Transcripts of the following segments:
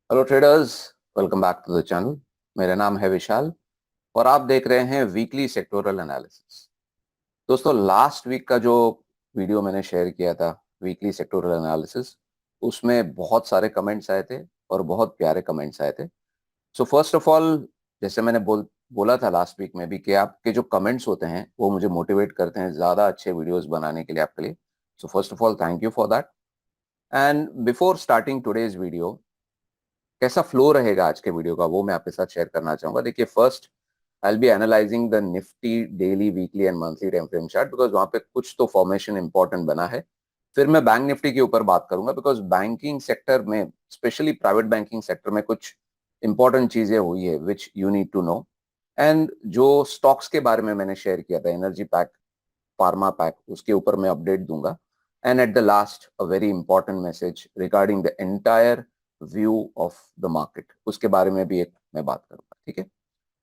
Hello traders, welcome back to the channel. मेरा नाम है विशाल और आप देख रहे हैं वीकली सेक्टोरल एनालिसिस। दोस्तों, लास्ट वीक का जो वीडियो मैंने शेयर किया था, वीकली सेक्टोरल एनालिसिस, उसमें बहुत सारे कमेंट्स आए थे और बहुत प्यारे कमेंट्स आए थे। सो फर्स्ट ऑफ ऑल, जैसे मैंने बोला था लास्ट वीक में भी कि आपके जो कमेंट्स होते हैं वो मुझे मोटिवेट करते हैं ज़्यादा अच्छे वीडियोस बनाने के लिए आपके लिए। So first of all, thank you for that. And before starting today's video, कैसा फ्लो रहेगा आज के वीडियो का वो मैं आपके साथ शेयर करना चाहूंगा। देखिए, first I will be analysing the Nifty daily, weekly and monthly time frame chart, because वहां पे कुछ तो फॉर्मेशन इंपॉर्टेंट बना है। फिर मैं बैंक निफ्टी के ऊपर बात करूंगा, बिकॉज बैंकिंग सेक्टर में, स्पेशली प्राइवेट बैंकिंग सेक्टर में, कुछ इंपॉर्टेंट चीजें हुई है which you need to know. And जो स्टॉक्स के बारे में मैंने शेयर किया था, एनर्जी पैक, फार्मा पैक, उसके ऊपर मैं अपडेट दूंगा। And at the last, a very important message regarding the entire view of the market, उसके बारे में भी एक मैं बात करूंगा। ठीक है,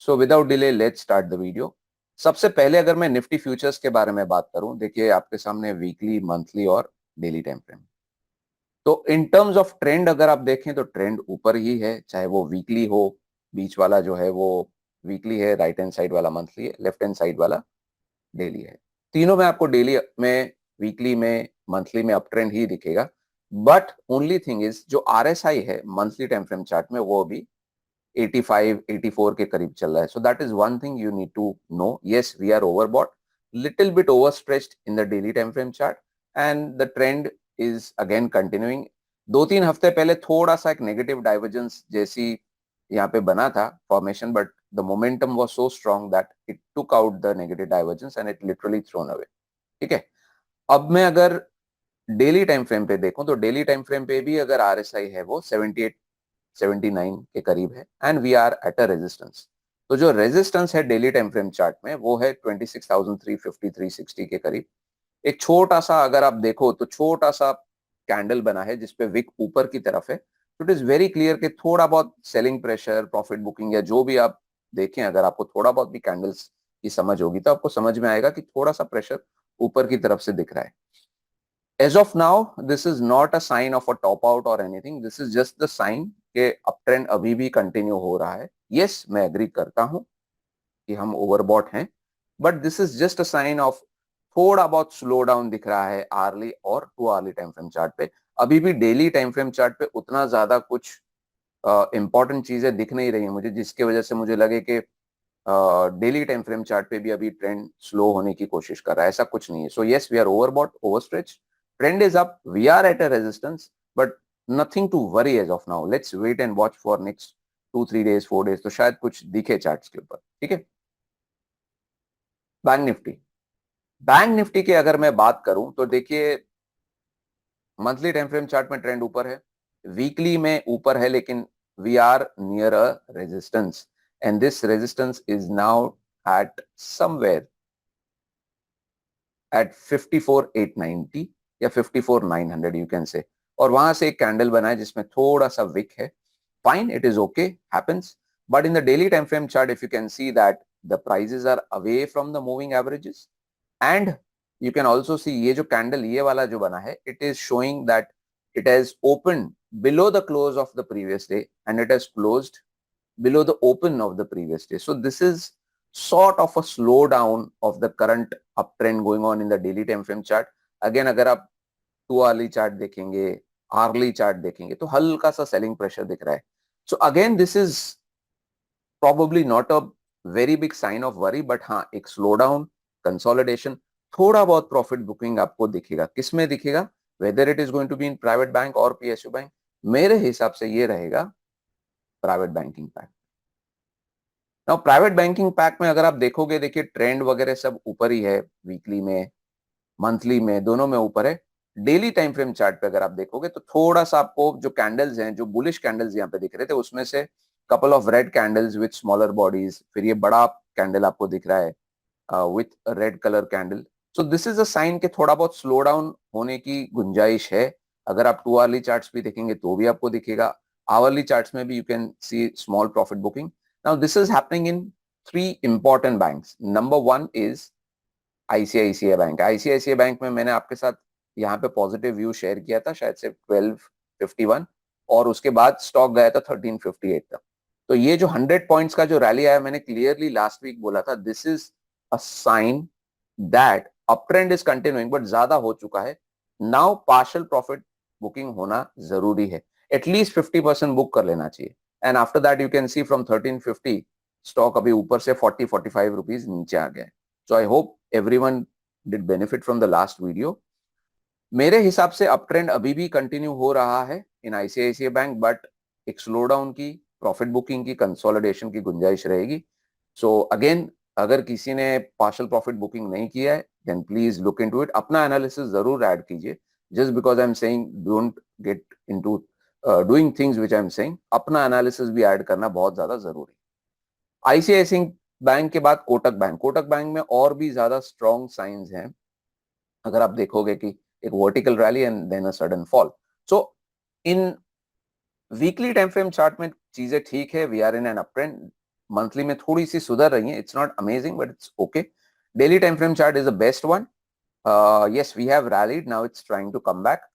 so without delay let's start the video. सबसे पहले अगर मैं निफ्टी फ्यूचर्स के बारे में बात करूं, देखिए आपके सामने वीकली, मंथली और डेली टाइम फ्रेम। तो इन टर्म्स ऑफ ट्रेंड अगर आप देखें तो ट्रेंड ऊपर ही है, चाहे वो वीकली हो, बीच वाला जो है वो वीकली है, राइट हैंड साइड वाला मंथली है, लेफ्ट हैंड साइड वाला डेली है। तीनों में आपको डेली में, वीकली में, मंथली में अप ट्रेंड ही दिखेगा। बट ओनली थिंग इज, जो आरएसआई है मंथली टाइम फ्रेम चार्ट में, वो अभी 85 84 के करीब चल रहा है। So that is one thing you need to know. Yes, we are overbought, little bit overstretched in the daily time frame chart, and the trend is again continuing. 2-3 हफ्ते पहले थोड़ा सा एक नेगेटिव डाइवर्जेंस जैसी यहाँ पे बना था formation, but the momentum was so strong that it took out the negative divergence and it literally thrown away. ठीक है, अब मैं अगर डेली टाइम फ्रेम पे देखूं, तो डेली टाइम फ्रेम पे भी अगर आरएसआई है वो 78 79 के करीब है, and we are at a resistance. तो जो रेजिस्टेंस है डेली टाइम फ्रेम चार्ट में, वो है 26,350 360 के करीब। एक छोटा सा अगर आप देखो तो छोटा सा कैंडल बना है जिसपे विक ऊपर की तरफ है। तो इट इज वेरी क्लियर कि थोड़ा बहुत सेलिंग प्रेशर, प्रॉफिट बुकिंग, या जो भी आप देखें, अगर आपको थोड़ा बहुत भी कैंडल्स की समझ होगी तो आपको समझ में आएगा कि थोड़ा सा प्रेशर ऊपर की तरफ से दिख रहा है। As of now, this is not a sign of a top out or anything. This is just the sign कि अप ट्रेंड अभी भी कंटिन्यू हो रहा है। यस, मैं एग्री करता हूं कि हम ओवरबॉट हैं, but this is just a sign of थोड़ा बहुत स्लो डाउन दिख रहा है आर्ली और 2 आवर्ली टाइम फ्रेम चार्ट पे। अभी भी डेली टाइम फ्रेम चार्ट पे उतना ज्यादा कुछ इंपॉर्टेंट चीजें दिख नहीं रही है मुझे, जिसकी वजह से मुझे लगे कि डेली टाइम फ्रेम चार्ट पे भी अभी ट्रेंड स्लो होने की कोशिश कर रहा है। ऐसा कुछ नहीं है। So yes, we are overbought, overstretch, trend is up, we are at a resistance, but nothing to worry as of now. Let's wait and watch for next 2-3 days, 4 days, तो शायद कुछ दिखे चार्ट्स के ऊपर। ठीक है, बैंक निफ्टी। बैंक निफ्टी की अगर मैं बात करूं तो देखिए, मंथली टाइम फ्रेम चार्ट में ट्रेंड ऊपर है, वीकली में ऊपर है, लेकिन we are near a resistance, and this resistance is now at somewhere at 54,890 या 54,900 यू कैन से। और वहां से एक कैंडल बना है जिसमें थोड़ा सा विक है। Fine, it is okay, happens. But in the daily time frame chart, if you can see that the prices are away from the moving averages, and you can also see ये जो candle, ये वाला जो बना है, it is showing that it has open below the close of the previous day and it has closed below the open of the previous day. So this is sort of a slowdown of the current uptrend going on in the daily time frame chart. Again, अगर आप 2 hourly chart देखेंगे, early chart देखेंगे, तो हल्का सा selling pressure दिख रहा है। So again, this is probably not a very big sign of worry, but हाँ, एक स्लो डाउन, कंसोलिडेशन, थोड़ा बहुत प्रॉफिट बुकिंग आपको दिखेगा। किसमें दिखेगा? Whether it is going to be in private bank और पीएसयू बैंक, मेरे हिसाब से ये रहेगा private banking pack. Now private banking pack में अगर आप देखोगे, देखिए ट्रेंड वगैरह सब ऊपर ही है, वीकली में, मंथली में, दोनों में ऊपर है। डेली टाइम फ्रेम चार्ट पे अगर आप देखोगे तो थोड़ा सा आपको जो कैंडल्स हैं, जो बुलिश कैंडल्स यहाँ पे दिख रहे थे, उसमें से couple of red candles with smaller bodies, फिर ये बड़ा कैंडल आपको दिख रहा है with red colour candle. So this is a sign कि थोड़ा बहुत स्लो डाउन होने की गुंजाइश है। अगर आप 2 hourly चार्ट्स भी देखेंगे तो भी आपको दिखेगा, आवरली चार्ट्स में भी you can C small profit booking. Now this is happening in 3 important banks. Number 1 is ICICI bank. ICICI bank में मैंने आपके साथ यहाँ पे पॉजिटिव व्यू शेयर किया था, शायद से 1251। और उसके बाद स्टॉक गया था 1358 तक। तो ये जो 100 पॉइंट्स का जो रैली आया, मैंने क्लियरली लास्ट वीक बोला था, this is a sign that up trend is continuing, but ज्यादा हो चुका है। नाउ पार्शियल प्रॉफिट बुकिंग होना जरूरी है, एटलीस्ट 50% बुक कर लेना चाहिए। And after that you can see from 1350 stock अभी ऊपर से 40-45 रुपीज नीचे आ गया है। So I hope everyone did benefit from the last video. मेरे हिसाब से अप ट्रेंड अभी भी कंटिन्यू हो रहा है इन आईसीआईसीआई बैंक, बट एक स्लो डाउन की, प्रॉफिट बुकिंग की, कंसोलिडेशन की गुंजाइश रहेगी। सो अगेन, अगर किसी ने पार्शियल प्रॉफिट बुकिंग नहीं किया है, then please look into it, अपना एनालिसिस जरूर ऐड कीजिए। Just because I am saying don't get into doing things which I am saying, अपना एनालिसिस भी ऐड करना बहुत ज्यादा जरूरी है। आईसीआईसीआई बैंक के बाद कोटक बैंक, कोटक बैंक में और भी ज्यादा स्ट्रॉन्ग साइंस हैं। अगर आप देखोगे कि एक vertical rally and then a sudden fall. So in weekly time frame chart में चीजें ठीक है, we are in an up trend. Monthly में थोड़ी सी सुधर रही है, it's not amazing but it's okay. Daily time frame chart is the best one. yes, we have rallied, now it's trying to come back.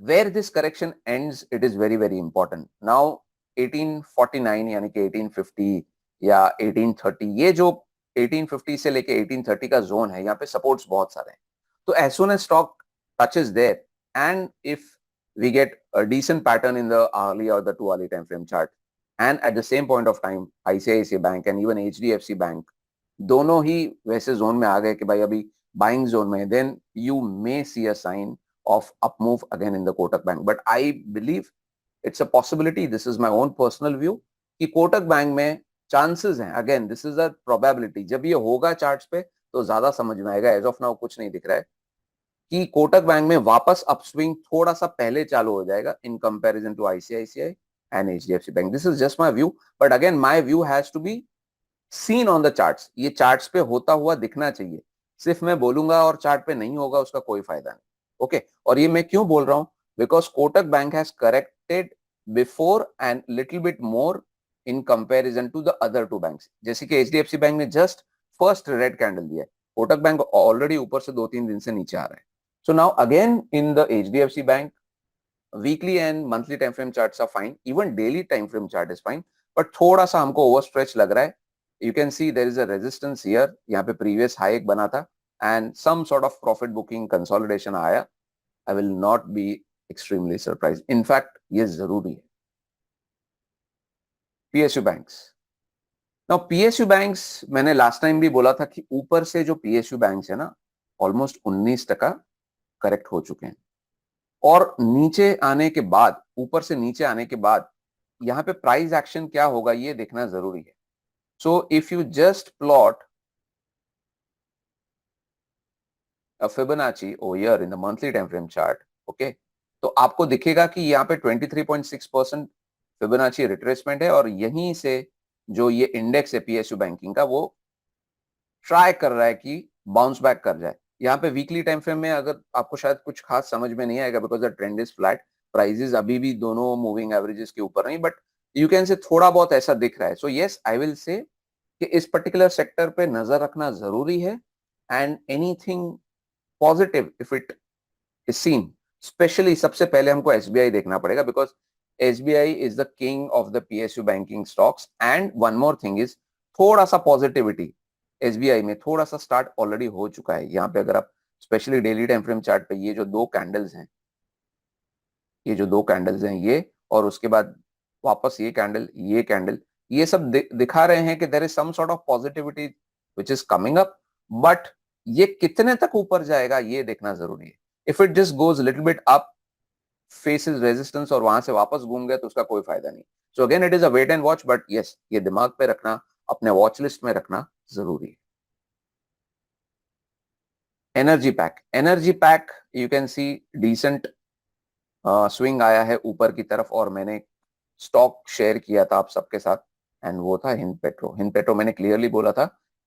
Where this correction ends, it is very very important. Now 1849 यानी कि 1850 या 1830, ये जो 1850 से लेके 1830 का zone है, यहाँ पे सपोर्ट्स बहुत सारे हैं। तो as soon as stock touches there, and if we get a decent pattern in the hourly or the 2 hourly time frame chart, and at the same point of time ICICI Bank and even HDFC Bank दोनों ही वैसे zone में आ गए कि भाई अभी buying zone में, then you may see a sign of up move again in the Kotak Bank. But I believe it's a possibility. This is my own personal view कि Kotak bank में चांसेस हैं, again this is a probability, जब ये होगा charts पे तो ज्यादा समझ में आएगा। एज ऑफ नाउ कुछ नहीं दिख रहा है कि कोटक बैंक में वापस अपस्विंग थोड़ा सा पहले चालू हो जाएगा in comparison to ICICI and HDFC bank. This is just my view, but again my view has to be seen on the charts. ये चार्ट्स पे होता हुआ दिखना चाहिए, सिर्फ मैं बोलूंगा और चार्ट पे नहीं होगा उसका कोई फायदा नहीं। ओके, और ये मैं क्यों बोल रहा हूं, because Kotak bank has corrected before and little bit more in comparison to the other two banks. जैसे कि एचडीएफसी बैंक ने जस्ट फर्स्ट रेड कैंडल दिया है, कोटक बैंक ऑलरेडी ऊपर से 2-3 दिन से नीचे आ रहा है। So now again in the HDFC bank weekly and monthly time frame charts are fine, even daily time frame chart is fine, but थोड़ा सा हमको ओवर स्ट्रेच लग रहा है। You can see there is a resistance here, यहाँ पे previous high एक बना था and some sort of profit booking consolidation आया। I will not be extremely surprised. In fact, ये जरूरी है। PSU banks. Now PSU banks मैंने लास्ट टाइम भी बोला था कि ऊपर से जो PSU banks है ना, ऑलमोस्ट 19% करेक्ट हो चुके हैं, और नीचे आने के बाद, ऊपर से नीचे आने के बाद यहाँ पे प्राइस एक्शन क्या होगा ये देखना जरूरी है। So if you just plot a Fibonacci over here in the monthly time frame chart, okay, तो आपको दिखेगा कि यहाँ पे 23.6% Fibonacci रिट्रेसमेंट है, और यहीं से जो ये इंडेक्स है पीएसयू बैंकिंग का, वो ट्राई कर रहा है कि बाउंस बैक कर जाए। यहाँ पे वीकली टाइम फ्रेम में अगर आपको शायद कुछ खास समझ में नहीं आएगा, because the trend is flat, prices अभी भी दोनों मूविंग एवरेजेस के ऊपर नहीं, बट यू कैन से थोड़ा बहुत ऐसा दिख रहा है। So yes, I will say कि इस पर्टिकुलर सेक्टर पे नजर रखना जरूरी है, and anything positive if it is seen, specially सबसे पहले हमको एसबीआई देखना पड़ेगा, because SBI is the king of the PSU banking stocks. And one more thing is, थोड़ा सा पॉजिटिविटी एसबीआई में थोड़ा सा स्टार्ट ऑलरेडी हो चुका है। यहाँ पे अगर आप specially daily time frame chart पे ये जो दो कैंडल्स हैं, ये जो दो कैंडल्स हैं ये, और उसके बाद वापस ये कैंडल, ये कैंडल, ये सब दिखा रहे हैं कि there is some sort of positivity which is coming up, but ये कितने तक ऊपर जाएगा ये देखना जरूरी है। If it just goes little bit up, faces resistance और वहां से वापस घूम गया तो उसका कोई फायदा नहीं। So again it is a wait and watch, but yes, ये दिमाग पे रखना, अपने वॉच लिस्ट में रखना जरूरी है। Energy pack, energy pack you can see decent swing आया है ऊपर की तरफ, और मैंने स्टॉक शेयर किया था आप सबके साथ, एंड वो था हिंद पेट्रो। हिंद पेट्रो मैंने क्लियरली बोला था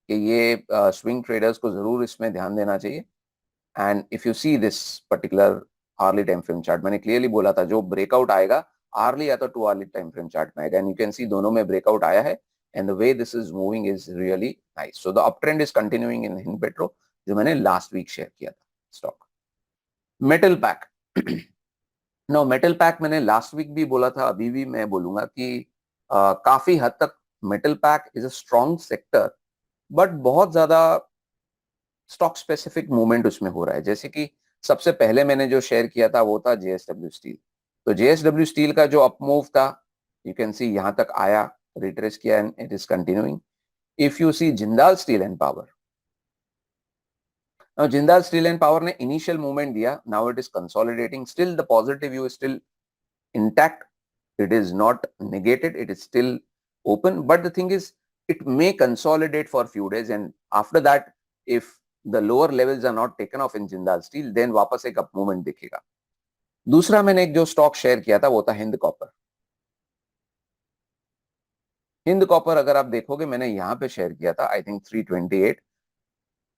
कि ये स्विंग ट्रेडर्स को जरूर इसमें ध्यान देना चाहिए। And if you see this particular early time frame chart, मैंने क्लियरली बोला था जो ब्रेकआउट आएगा आर्ली या तो 2 आर्ली टाइम फ्रेम चार्ट में आएगा, एंड यू कैन सी दोनों में ब्रेकआउट आया है, and the way this is moving is really nice. So the up trend is continuing in Hind Petro, जो मैंने लास्ट वीक शेयर किया था stock. Metal pack no metal pack मैंने लास्ट वीक भी बोला था, अभी भी मैं बोलूंगा कि काफी हद तक metal pack is a strong sector, but बहुत ज्यादा स्टॉक स्पेसिफिक मूवमेंट उसमें हो रहा है। जैसे कि सबसे पहले मैंने जो शेयर किया था वो था जेएसडब्ल्यू स्टील। तो जेएसडब्ल्यू स्टील का जो अप मूव था, यू कैन सी यहां तक आया, रिट्रेस किया and it is continuing. If you see Jindal steel and power, now Jindal steel and power ने इनिशियल मूवमेंट दिया, now it is consolidating, still the positive view is still intact, it is not negated, it is still open, but the thing is it may consolidate for few days and after that if the lower levels are not taken off in Jindal steel then वापस एक up movement दिखेगा। दूसरा मैंने एक जो stock share किया था वो था हिंद कॉपर। हिंद कॉपर अगर आप देखोगे मैंने यहां पे शेयर किया था, आई थिंक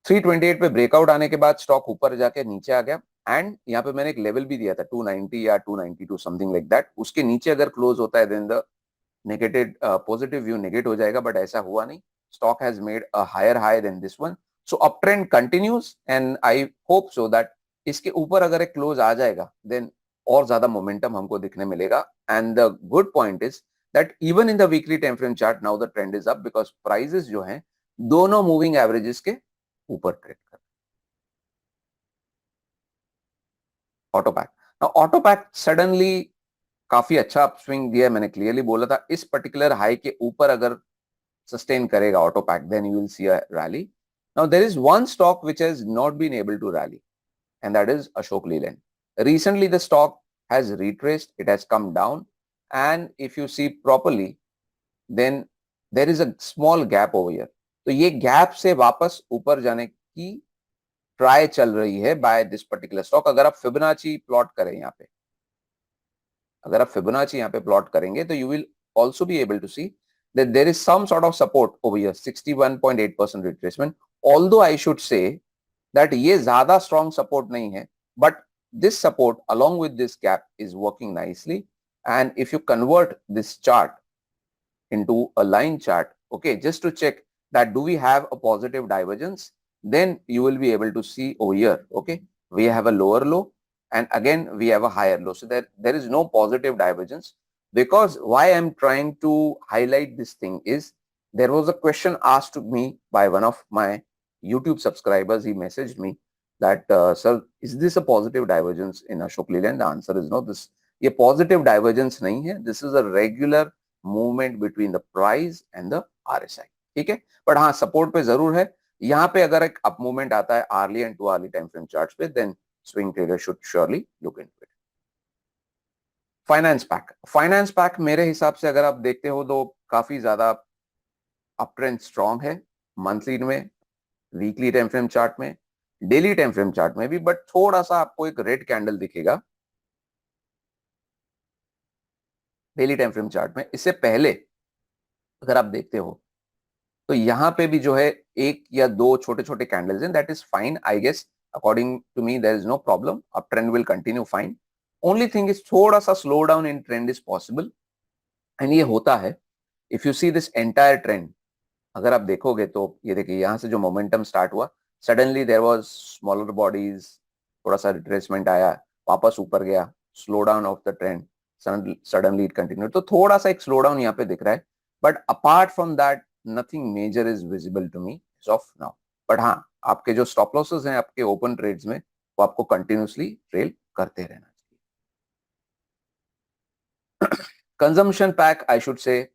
328 पे ब्रेकआउट आने के बाद स्टॉक ऊपर जाके नीचे आ गया एंड यहाँ पे मैंने एक लेवल भी दिया था 290 या 292 समथिंग लाइक दैट। उसके नीचे अगर क्लोज होता है then the negative positive view negate हो जाएगा, बट ऐसा हुआ नहीं। Stock has made a higher high then this one, so up trend continues and I hope so that इसके ऊपर अगर एक क्लोज आ जाएगा देन और ज्यादा मोमेंटम हमको दिखने मिलेगा। And the good point is that even in the weekly time frame chart now the trend is up because prices जो हैं दोनों मूविंग एवरेजेस के ऊपर ट्रेड कर। ऑटोपैक, ऑटोपैक सडनली काफी अच्छा अपस्विंग दिया, मैंने क्लियरली बोला था इस पर्टिकुलर हाई के ऊपर अगर सस्टेन करेगा auto pack then you will see a rally. Now there is one stock which has not been able to rally and that is Ashok Leyland. Recently the stock has retraced, it has come down, and if you see properly then there is a small gap over here. तो ये gap से वापस ऊपर जाने की try चल रही है बाय दिस पर्टिकुलर स्टॉक। अगर आप फिबोनाची प्लॉट करें यहाँ पे, अगर आप फिबोनाची यहाँ पे प्लॉट करेंगे तो you will also be able to see that there is some sort of support over here, 61.8% retracement, although I should say that ये ज्यादा strong support नहीं है, but this support along with this gap is working nicely, and if you convert this chart into a line chart, okay, just to check that do we have a positive divergence, then you will be able to see over here, okay, we have a lower low and again we have a higher low, so there is no positive divergence. Because why I'm trying to highlight this thing is there was a question asked to me by one of my YouTube subscribers. He messaged me that sir, is this a positive divergence in Ashok Leyland? The answer is no. This ये positive divergence नहीं है, this is a regular movement between the price and the RSI, ठीक है। But हाँ support पे जरूर है, यहाँ पे अगर एक अप मूवमेंट आता है early and to early time frame charts पे then swing trader should surely look into it. Finance pack, finance pack मेरे हिसाब से अगर आप देखते हो तो काफी ज्यादा अप ट्रेंड स्ट्रॉन्ग है, मंथली में, वीकली टाइम फ्रेम चार्ट में, डेली टाइम फ्रेम चार्ट में भी, बट थोड़ा सा आपको एक रेड कैंडल दिखेगा डेली टाइम फ्रेम चार्ट में। इससे पहले अगर आप देखते हो तो यहाँ पे भी जो है एक या दो छोटे छोटे कैंडल्स हैं, that is fine I guess, according to me there is no problem, up trend will continue fine. Only thing is थोड़ा सा slow down in trend is possible and ये होता है if you see this entire trend. अगर आप देखोगे तो ये देखिए यहाँ से जो मोमेंटम स्टार्ट हुआ suddenly there was smaller bodies, थोड़ा सा रिट्रेसमेंट आया, वापस ऊपर गया, slow down of the trend, suddenly it continue, तो थोड़ा सा एक स्लो डाउन यहाँ पे दिख रहा है, but apart from that nothing major is visible to me as of now. But हाँ आपके जो स्टॉप लॉसेस हैं आपके ओपन ट्रेड्स में वो आपको कंटिन्यूसली ट्रेल करते रहना चाहिए। Consumption pack I should say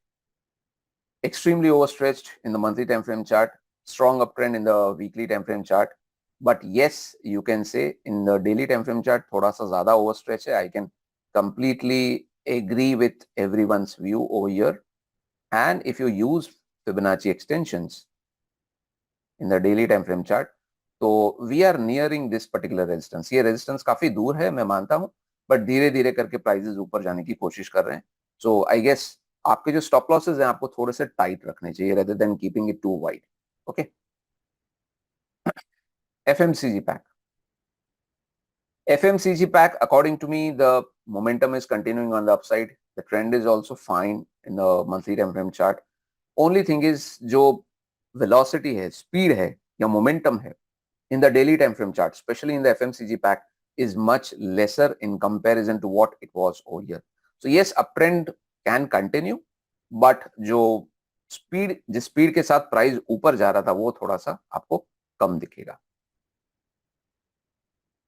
extremely overstretched in the monthly time frame chart, strong uptrend in the weekly time frame chart, but yes you can say in the daily time frame chart thoda sa zyada overstretch hai, I can completely agree with everyone's view over here। and if you use Fibonacci extensions in the daily time frame chart तो we are nearing this particular resistance। ये resistance काफी दूर है मैं मानता हूं, but धीरे धीरे करके प्राइजेस ऊपर जाने की कोशिश कर रहे हैं। सो आई गेस आपके जो स्टॉप लॉसेस हैं आपको थोड़े से टाइट रखने चाहिए rather than keeping it too wide, okay. FMCG pack, FMCG pack according to me the momentum is continuing on the upside, the trend is also fine in the monthly time frame chart। only thing is जो velocity है, speed है या momentum है in the daily time frame chart, especially in the FMCG pack, is much lesser in comparison to what it was earlier. So yes, uptrend can continue, but जो जिस speed के साथ price ऊपर जा रहा था वो थोड़ा सा आपको कम दिखेगा.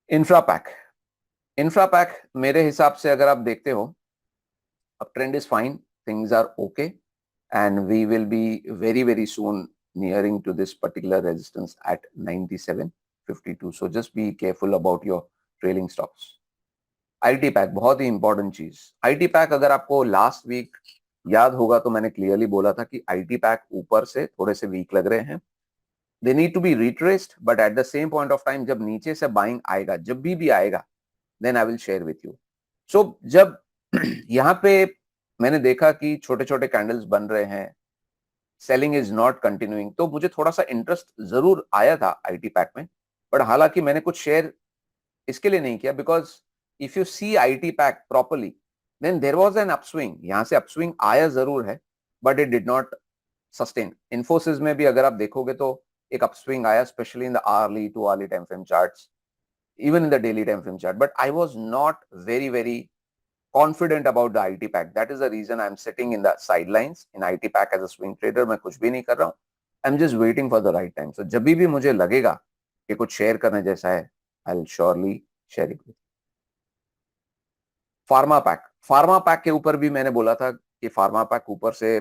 इंफ्रा पैक मेरे हिसाब से अगर आप देखते हो, uptrend is fine, things are okay, and we will be very soon nearing to this particular resistance at 97.52. So just be careful about your trailing stocks. IT pack बहुत ही इंपॉर्टेंट चीज. IT pack अगर आपको last week याद होगा तो मैंने clearly बोला था कि आईटी पैक ऊपर से थोड़े से वीक लग रहे हैं. They need to be retraced, but at the same point of time जब नीचे से बाइंग आएगा, जब भी आएगा, then I will share with you. So जब यहाँ पे मैंने देखा कि छोटे छोटे कैंडल्स बन रहे हैं, सेलिंग इज नॉट कंटिन्यूइंग, तो मुझे थोड़ा सा इंटरेस्ट जरूर आया था आईटी पैक में. बट हालांकि मैंने कुछ शेयर इसके लिए नहीं किया, because if you see IT pack properly, then there was an upswing. यहां से अपस्विंग आया जरूर है, but it did not sustain. Infosys में भी अगर आप देखोगे तो एक अपस्विंग आया, specially in the early to early time frame charts, even in the daily time frame chart, but I was not very confident about the IT pack. That is the reason I'm sitting in the sidelines in IT pack as a swing trader. मैं कुछ भी नहीं कर रहा हूँ. I'm just waiting for the right time. So जब भी मुझे लगेगा कि कुछ शेयर करने जैसा है, I'll surely share it with you. Pharma pack के ऊपर भी मैंने बोला था कि फार्मा पैक ऊपर से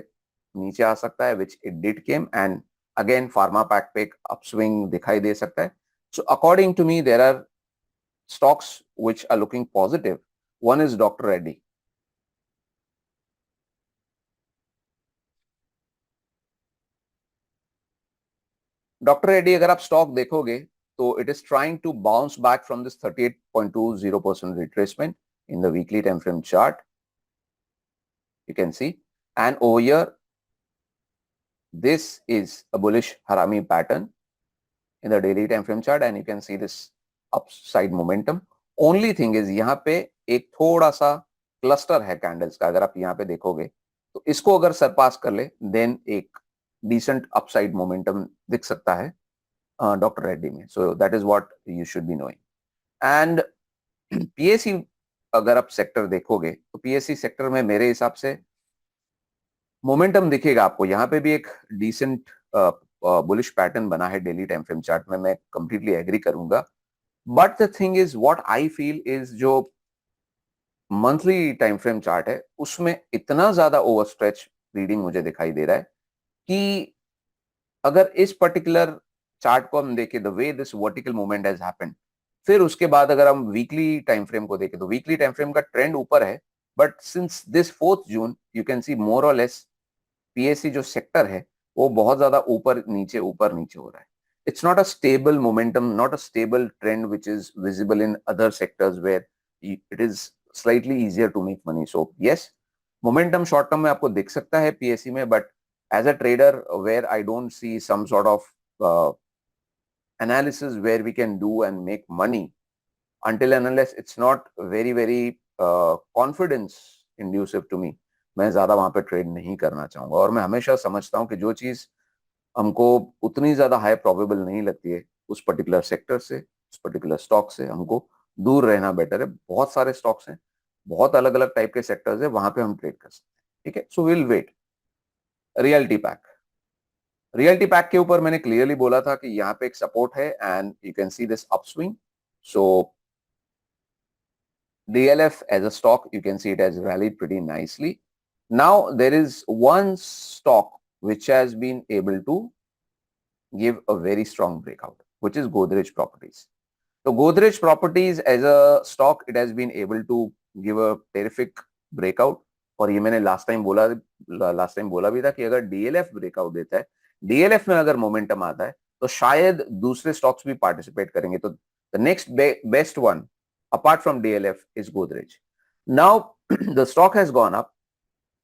नीचे आ सकता है, which it did came, and again pharma pack पे एक अपस्विंग दिखाई दे सकता है. So according to me, there are stocks which are looking positive. One is Dr. Reddy. Dr. Reddy अगर आप स्टॉक देखोगे तो it is trying to bounce back from this 38.20% retracement in the weekly time frame chart. You can see, and over here this is a bullish harami pattern in the daily time frame chart, and you can see this upside momentum. Only thing is यहाँ पे एक थोड़ा सा cluster है candles का. अगर आप यहाँ पे देखोगे तो इसको अगर सरपास कर ले, देन एक डिसेंट अपसाइड मोमेंटम दिख सकता है डॉक्टर रेड्डी में. सो that is what you should be knowing. And PSC अगर आप सेक्टर देखोगे तो पीएससी सेक्टर में मेरे हिसाब से मोमेंटम दिखेगा आपको. यहाँ पे भी एक डिसेंट बुलिश पैटर्न बना है डेली टाइम फ्रेम चार्ट में, मैं कंप्लीटली एग्री करूंगा. But the thing is what I feel is जो मंथली टाइम फ्रेम चार्ट है उसमें इतना ज्यादा ओवरस्ट्रेच रीडिंग मुझे दिखाई दे रहा है कि अगर इस पर्टिकुलर चार्ट को हम देखें, the way this vertical movement has happened, फिर उसके बाद अगर हम वीकली टाइम फ्रेम को देखें तो वीकली टाइम फ्रेम का ट्रेंड ऊपर है, but since this 4th June you can see more और लेस पीएससी जो सेक्टर है वो बहुत ज्यादा ऊपर नीचे हो रहा है. It's not a stable momentum, not a stable trend which is visible in other sectors where it is slightly easier to make money. So yes, momentum short term में आपको दिख सकता है PSE में, but as a trader where I don't see some sort of analysis where we can do and make money, until and unless it's not very confidence inducive to me, मैं ज्यादा वहां पे ट्रेड नहीं करना चाहूंगा. और मैं हमेशा समझता हूँ कि जो चीज हमको उतनी ज्यादा हाई प्रोबेबल नहीं लगती है उस पर्टिकुलर सेक्टर से, उस पर्टिकुलर स्टॉक से हमको दूर रहना बेटर है. बहुत सारे स्टॉक्स हैं, बहुत अलग अलग टाइप के सेक्टर्स है, वहां पे हम ट्रेड कर सकते हैं. ठीक है, so will wait. Realty pack के ऊपर मैंने क्लियरली बोला था कि यहाँ पे एक सपोर्ट है and you can see this upswing. So DLF as a stock, you can see it has rallied pretty nicely. Now there is one stock which has been able to give a very strong breakout, which is Godrej Properties. So Godrej Properties as a stock, it has been able to give a terrific breakout. और ये मैंने last time बोला भी था कि अगर DLF breakout देता है, DLF में अगर मोमेंटम आता है तो शायद दूसरे स्टॉक्स भी पार्टिसिपेट करेंगे. तो the next best one apart from DLF is Godrej. Now the stock has gone up.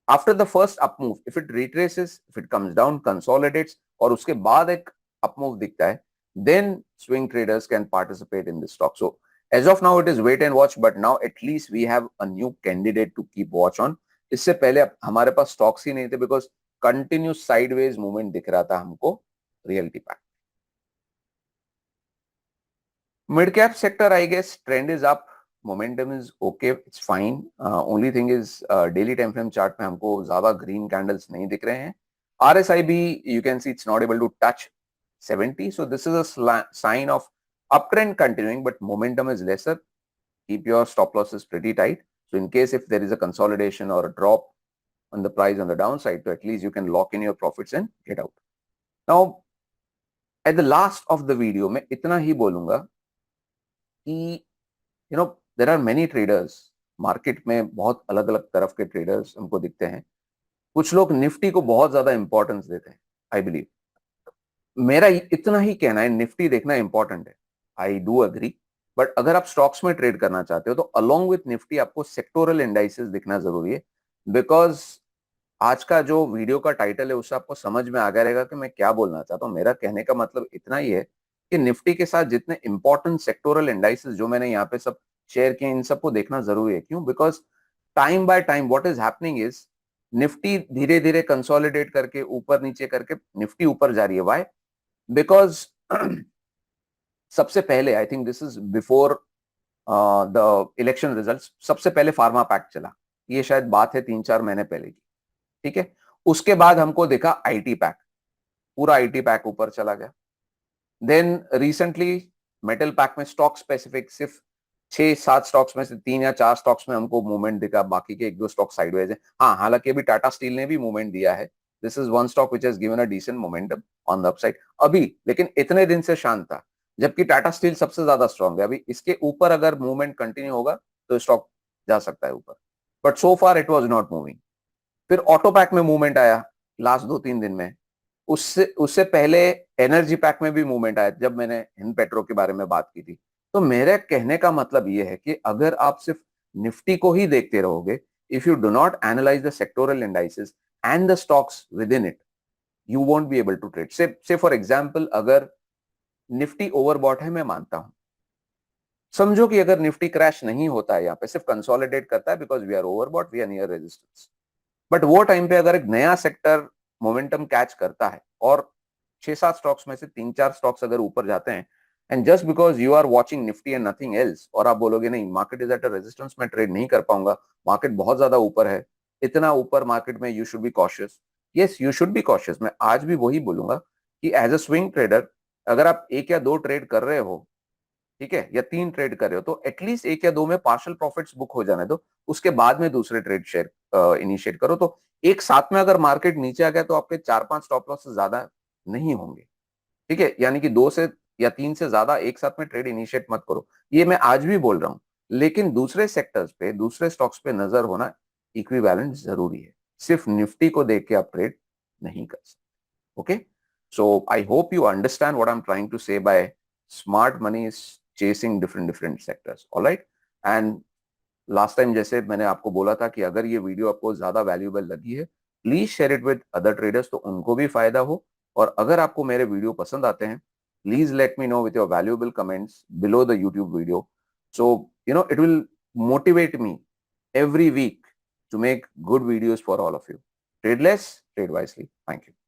After the first up move, if it retraces, if it comes down, consolidates, और उसके बाद एक up move दिखता है, then swing traders can participate in this stock. So as of now, it is wait and watch, but now at least we have a new candidate to keep watch on. इससे पहले हमारे पास stocks ही नहीं थे because continuous sideways movement दिख रहा था हमको realty pack. Mid cap sector, I guess trend is up, momentum is okay, it's fine. Only thing is daily time frame chart में हमको ज्यादा green candles नहीं दिख रहे हैं. RSI भी you can see it's not able to touch 70, so this is a sign of uptrend continuing, but momentum is lesser. Keep your stop losses pretty tight. So in case if there is a consolidation or a drop on the price on the downside, so at least you can lock in your profits and get out. Now, at the last of the video, मैं इतना ही बोलूंगा कि there are many traders. Market में बहुत अलग अलग तरफ के ट्रेडर्स हमको दिखते हैं. कुछ लोग निफ्टी को बहुत ज्यादा इंपॉर्टेंस देते हैं. आई बिलीव, मेरा इतना ही कहना है, निफ्टी देखना इंपॉर्टेंट है. आई डू अग्री, बट अगर आप स्टॉक्स में ट्रेड करना चाहते हो तो अलोंग विथ निफ्टी आपको सेक्टोरल इंडाइसेस दिखना जरूरी है. बिकॉज आज का जो वीडियो का टाइटल है उससे आपको समझ में आ गया रहेगा कि मैं क्या बोलना चाहता हूँ. मेरा कहने का मतलब इतना ही है कि निफ्टी के साथ जितने इंपॉर्टेंट सेक्टोरल इंडाइसेस जो मैंने यहाँ पे सब शेयर किए, इन सबको देखना जरूरी है. क्यों? Because time by time what is happening is Nifty धीरे धीरे कंसोलिडेट करके ऊपर नीचे करके निफ्टी ऊपर जा रही है. व्हाई? बिकॉज सबसे पहले, I think this is before the election results, सबसे पहले फार्मा पैक चला. ये शायद बात है 3-4 महीने पहले की. ठीक है, उसके बाद हमको देखा आईटी पैक, पूरा आईटी पैक ऊपर चला गया. देन रिसेंटली मेटल पैक में स्टॉक स्पेसिफिक सिर्फ 6-7 स्टॉक्स में से 3 या 4 स्टॉक्स में हमको मूवमेंट दिखा, बाकी के 1-2 स्टॉक साइडवेज है. हाँ, हालांकि अभी टाटा स्टील ने भी मूवमेंट दिया है. This is one stock which has given a decent momentum on the upside अभी, लेकिन इतने दिन से शांत था, जबकि टाटा स्टील सबसे ज्यादा स्ट्रॉन्ग है. अभी इसके ऊपर अगर मूवमेंट कंटिन्यू होगा तो स्टॉक जा सकता है ऊपर, but so far it was not moving. फिर ऑटो पैक में मूवमेंट आया लास्ट 2-3 दिन में. उससे पहले एनर्जी पैक में भी मूवमेंट आया जब मैंने हिंद पेट्रो के बारे में बात की थी. तो मेरे कहने का मतलब ये है कि अगर आप सिर्फ निफ्टी को ही देखते रहोगे, if you do not analyse the sectoral indices and the stocks within it, you won't be able to trade. Say for example, अगर निफ्टी ओवरबॉट है, मैं मानता हूं. समझो कि अगर निफ्टी क्रैश नहीं होता है, यहाँ पे सिर्फ कंसोलिडेट करता है because we are overbought, we are near resistance. But वो टाइम पे अगर एक नया सेक्टर मोमेंटम कैच करता है और 6-7 स्टॉक्स में से 3-4 स्टॉक्स अगर ऊपर जाते हैं, and just because you are watching Nifty and nothing else, और आप बोलोगे नहीं market is at a resistance, में ट्रेड नहीं कर पाऊंगा, मार्केट बहुत ज्यादा ऊपर है, इतना ऊपर मार्केट में you should be cautious. Yes, you should be cautious. मैं आज भी वही बोलूंगा कि एज अ स्विंग ट्रेडर अगर आप 1 या 2 ट्रेड कर रहे हो, ठीक है, या 3 ट्रेड कर रहे हो, तो एटलीस्ट 1 या 2 में पार्शियल प्रॉफिट्स बुक हो जाने दो, उसके बाद में दूसरे ट्रेड शेयर इनिशिएट करो. तो एक साथ में अगर मार्केट नीचे आ गया तो आपके 4-5 स्टॉप लॉस से ज्यादा नहीं होंगे. ठीक है, यानी कि 2 से या 3 से ज्यादा एक साथ में ट्रेड इनिशिएट मत करो. ये मैं आज भी बोल रहा हूं, लेकिन दूसरे सेक्टर्स पे, दूसरे स्टॉक्स पे नजर होना इक्विवेलेंट जरूरी है. सिर्फ निफ्टी को देख के आप ट्रेड नहीं कर सकते. Okay, so I hope you understand what I am trying to say by smart money is chasing different sectors. Alright, and last time जैसे मैंने आपको बोला था कि अगर ये वीडियो आपको ज्यादा वैल्यूएबल लगी है, please share it with other traders, तो उनको भी फायदा हो. और अगर आपको मेरे वीडियो पसंद आते हैं, please let me know with your valuable comments below the YouTube video. So it will motivate me every week to make good videos for all of you. Trade less, trade wisely. Thank you.